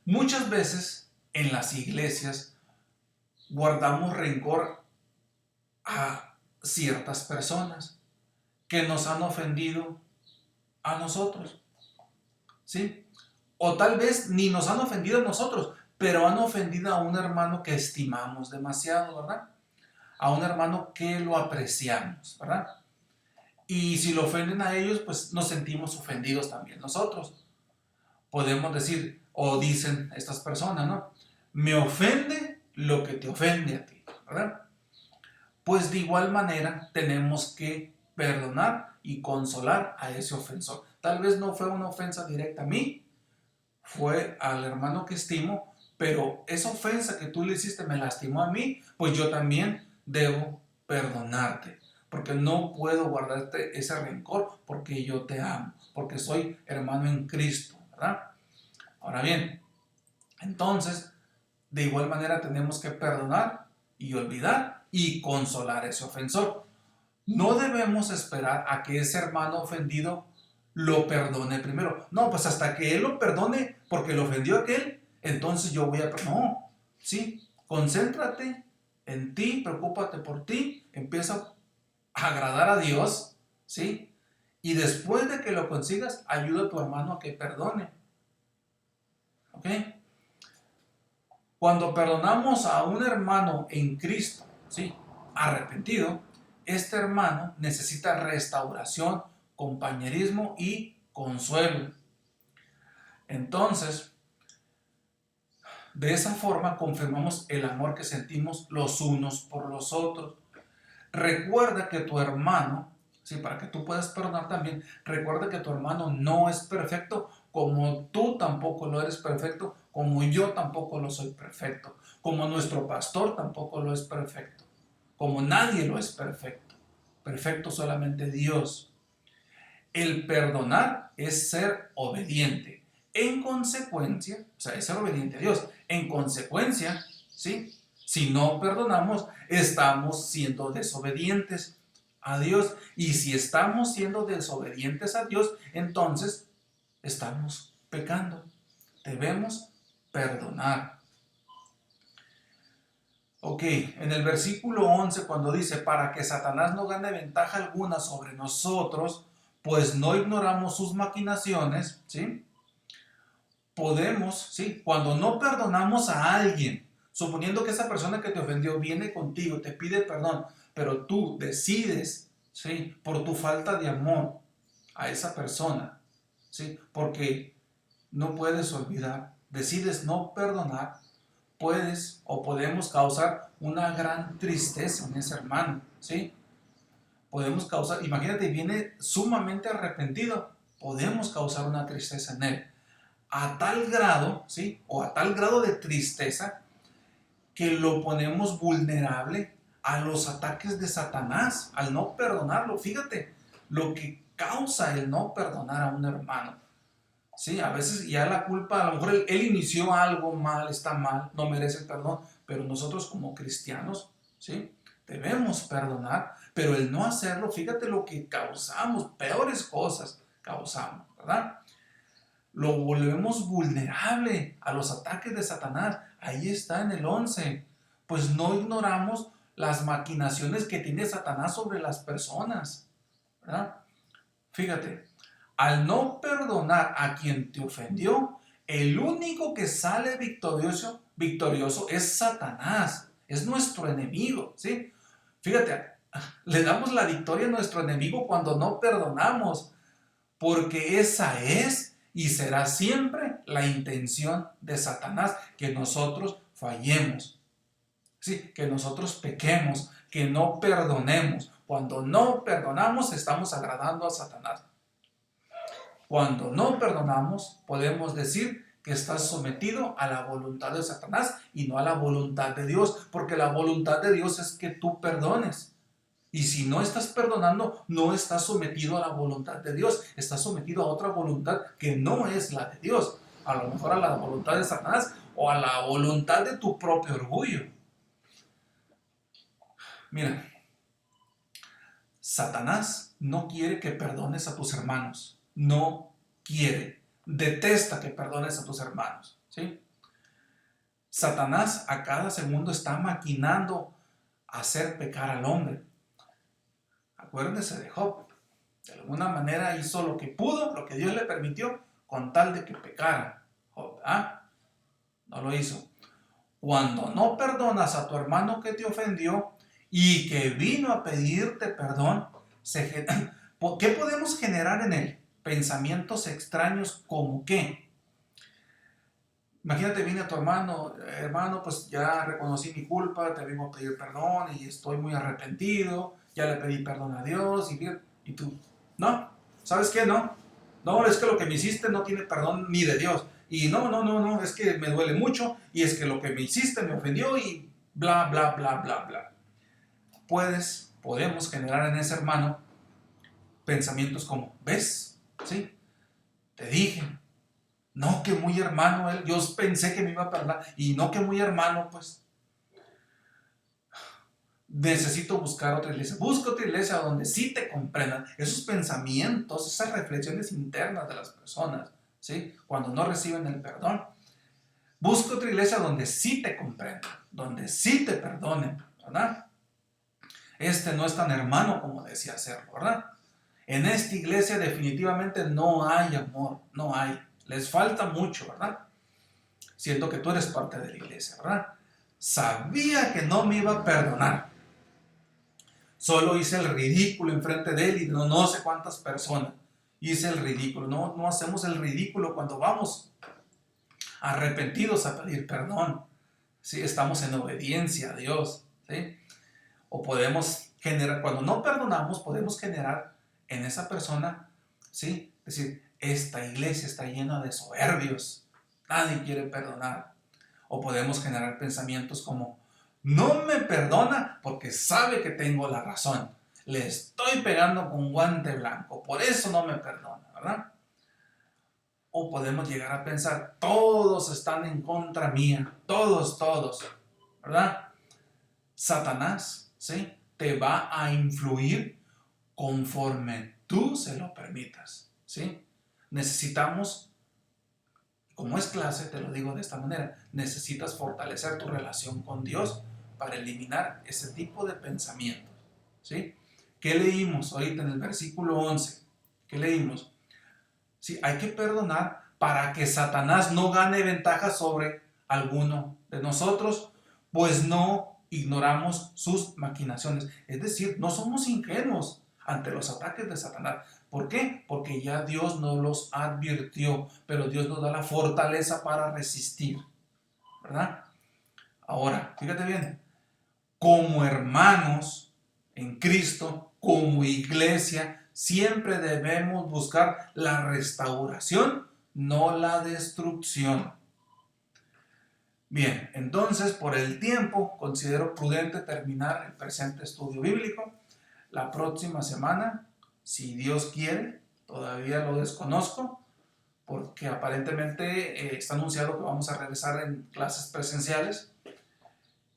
muchas veces en las iglesias guardamos rencor a ciertas personas que nos han ofendido a nosotros, ¿sí? O tal vez ni nos han ofendido a nosotros, pero han ofendido a un hermano que estimamos demasiado, ¿verdad? A un hermano que lo apreciamos, ¿verdad? Y si lo ofenden a ellos, pues nos sentimos ofendidos también nosotros. Podemos decir, o dicen estas personas, ¿no? Me ofende lo que te ofende a ti, ¿verdad? Pues de igual manera tenemos que perdonar y consolar a ese ofensor. Tal vez no fue una ofensa directa a mí, fue al hermano que estimo, pero esa ofensa que tú le hiciste me lastimó a mí, pues yo también debo perdonarte, porque no puedo guardarte ese rencor, porque yo te amo, porque soy hermano en Cristo, ¿verdad? Ahora bien, entonces, de igual manera tenemos que perdonar y olvidar y consolar a ese ofensor. No debemos esperar a que ese hermano ofendido lo perdone primero. No, pues hasta que él lo perdone porque lo ofendió a aquel, entonces yo voy a perdonar. No, sí, concéntrate en ti, preocúpate por ti, empieza a agradar a Dios, ¿sí? Y después de que lo consigas, ayuda a tu hermano a que perdone. ¿Ok? Cuando perdonamos a un hermano en Cristo, ¿sí?, arrepentido, este hermano necesita restauración, compañerismo y consuelo. Entonces, de esa forma confirmamos el amor que sentimos los unos por los otros. Recuerda que tu hermano, ¿sí?, para que tú puedas perdonar también, recuerda que tu hermano no es perfecto, como tú tampoco lo eres perfecto, como yo tampoco lo soy perfecto, como nuestro pastor tampoco lo es perfecto, como nadie lo es perfecto. Perfecto solamente Dios. El perdonar es ser obediente. En consecuencia, o sea, es ser obediente a Dios. En consecuencia, ¿sí?, si no perdonamos, estamos siendo desobedientes a Dios. Y si estamos siendo desobedientes a Dios, entonces estamos pecando. Debemos perdonar. Ok, en el versículo 11, cuando dice, para que Satanás no gane ventaja alguna sobre nosotros, pues no ignoramos sus maquinaciones, ¿sí? Podemos, ¿sí?, cuando no perdonamos a alguien, suponiendo que esa persona que te ofendió viene contigo, te pide perdón, pero tú decides, ¿sí?, por tu falta de amor a esa persona, ¿sí?, porque no puedes olvidar, decides no perdonar, puedes o podemos causar una gran tristeza en ese hermano, ¿sí? Podemos causar, imagínate, viene sumamente arrepentido, podemos causar una tristeza en él, a tal grado, ¿sí?, o a tal grado de tristeza que lo ponemos vulnerable a los ataques de Satanás, al no perdonarlo. Fíjate lo que causa el no perdonar a un hermano. Sí, a veces ya la culpa, a lo mejor él inició algo mal, está mal, no merece el perdón, pero nosotros como cristianos, ¿sí?, debemos perdonar, pero el no hacerlo, fíjate lo que causamos, peores cosas causamos, ¿verdad? Lo volvemos vulnerable a los ataques de Satanás. Ahí está en el 11. Pues no ignoramos las maquinaciones que tiene Satanás sobre las personas, ¿verdad? Fíjate, al no perdonar a quien te ofendió, el único que sale victorioso es Satanás, es nuestro enemigo, ¿sí? Fíjate, le damos la victoria a nuestro enemigo cuando no perdonamos, porque esa es y será siempre la intención de Satanás, que nosotros fallemos, ¿sí? Que nosotros pequemos, que no perdonemos. Cuando no perdonamos, estamos agradando a Satanás. Cuando no perdonamos, podemos decir que estás sometido a la voluntad de Satanás y no a la voluntad de Dios, porque la voluntad de Dios es que tú perdones. Y si no estás perdonando, no estás sometido a la voluntad de Dios, estás sometido a otra voluntad que no es la de Dios, a lo mejor a la voluntad de Satanás o a la voluntad de tu propio orgullo. Mira, Satanás no quiere que perdones a tus hermanos, no quiere, detesta que perdones a tus hermanos, ¿sí? Satanás a cada segundo está maquinando hacer pecar al hombre. Acuérdense de Job, de alguna manera hizo lo que pudo, lo que Dios le permitió, con tal de que pecara. Job, no lo hizo. Cuando no perdonas a tu hermano que te ofendió y que vino a pedirte perdón, ¿qué podemos generar en él? Pensamientos extraños como qué. Imagínate, viene a tu hermano, pues ya reconocí mi culpa, te vengo a pedir perdón y estoy muy arrepentido, ya le pedí perdón a Dios y tú, no, ¿sabes qué? No, es que lo que me hiciste no tiene perdón ni de Dios. Y no, es que me duele mucho y es que lo que me hiciste me ofendió y bla, bla, bla, bla, bla. Podemos generar en ese hermano pensamientos como, ¿ves? ¿Sí? Te dije. No, que muy hermano él, yo pensé que me iba a perdonar y no que muy hermano, pues necesito buscar otra iglesia. Busca otra iglesia donde sí te comprendan esos pensamientos, esas reflexiones internas de las personas, ¿sí? Cuando no reciben el perdón. Busca otra iglesia donde sí te comprendan, donde sí te perdonen, ¿verdad? Este no es tan hermano como decía serlo, ¿verdad? En esta iglesia definitivamente no hay amor, no hay. Les falta mucho, ¿verdad? Siento que tú eres parte de la iglesia, ¿verdad? Sabía que no me iba a perdonar. Solo hice el ridículo enfrente de él y no sé cuántas personas. Hice el ridículo. No hacemos el ridículo cuando vamos arrepentidos a pedir perdón. ¿Sí? Estamos en obediencia a Dios. ¿Sí? O podemos generar, cuando no perdonamos, podemos generar en esa persona, ¿sí? Es decir, esta iglesia está llena de soberbios, nadie quiere perdonar. O podemos generar pensamientos como, no me perdona porque sabe que tengo la razón, le estoy pegando con guante blanco, por eso no me perdona, ¿verdad? O podemos llegar a pensar, todos están en contra mía, todos, ¿verdad? Satanás, ¿sí? Te va a influir conforme tú se lo permitas, ¿sí? Necesitamos, como es clase, te lo digo de esta manera, necesitas fortalecer tu relación con Dios para eliminar ese tipo de pensamientos, ¿sí? ¿Qué leímos ahorita en el versículo 11? ¿Qué leímos? Sí, hay que perdonar para que Satanás no gane ventaja sobre alguno de nosotros, pues no ignoramos sus maquinaciones. Es decir, no somos ingenuos ante los ataques de Satanás. ¿Por qué? Porque ya Dios nos los advirtió, pero Dios nos da la fortaleza para resistir, ¿verdad? Ahora, fíjate bien, como hermanos en Cristo, como iglesia, siempre debemos buscar la restauración, no la destrucción. Bien, entonces por el tiempo considero prudente terminar el presente estudio bíblico. La próxima semana, si Dios quiere, todavía lo desconozco, porque aparentemente está anunciado que vamos a regresar en clases presenciales.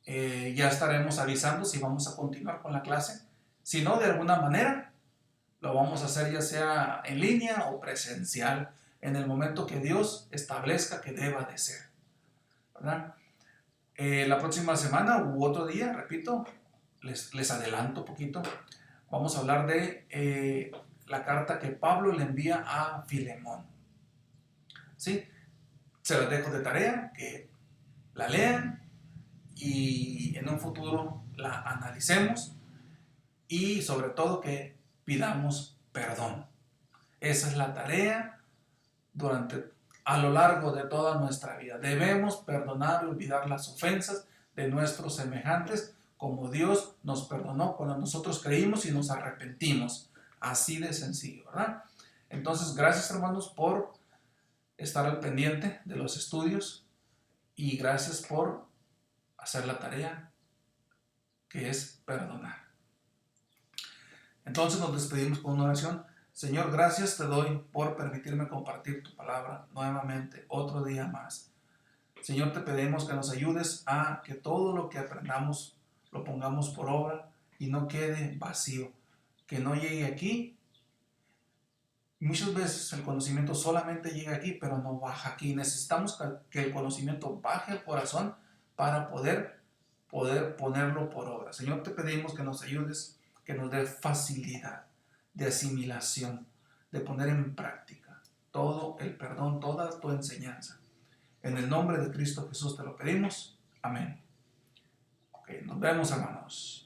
Ya estaremos avisando si vamos a continuar con la clase. Si no, de alguna manera, lo vamos a hacer ya sea en línea o presencial, en el momento que Dios establezca que deba de ser, ¿verdad? La próxima semana u otro día, repito, les adelanto un poquito. Vamos a hablar de la carta que Pablo le envía a Filemón. ¿Sí? Se las dejo de tarea, que la lean y en un futuro la analicemos y sobre todo que pidamos perdón. Esa es la tarea a lo largo de toda nuestra vida. Debemos perdonar y olvidar las ofensas de nuestros semejantes como Dios nos perdonó cuando nosotros creímos y nos arrepentimos. Así de sencillo, ¿verdad? Entonces, gracias hermanos por estar al pendiente de los estudios y gracias por hacer la tarea que es perdonar. Entonces nos despedimos con una oración. Señor, gracias te doy por permitirme compartir tu palabra nuevamente otro día más. Señor, te pedimos que nos ayudes a que todo lo que aprendamos lo pongamos por obra y no quede vacío, que no llegue aquí. Muchas veces el conocimiento solamente llega aquí, pero no baja aquí. Necesitamos que el conocimiento baje al corazón para poder ponerlo por obra. Señor, te pedimos que nos ayudes, que nos dé facilidad de asimilación, de poner en práctica todo el perdón, toda tu enseñanza. En el nombre de Cristo Jesús te lo pedimos. Amén. Nos vemos, hermanos.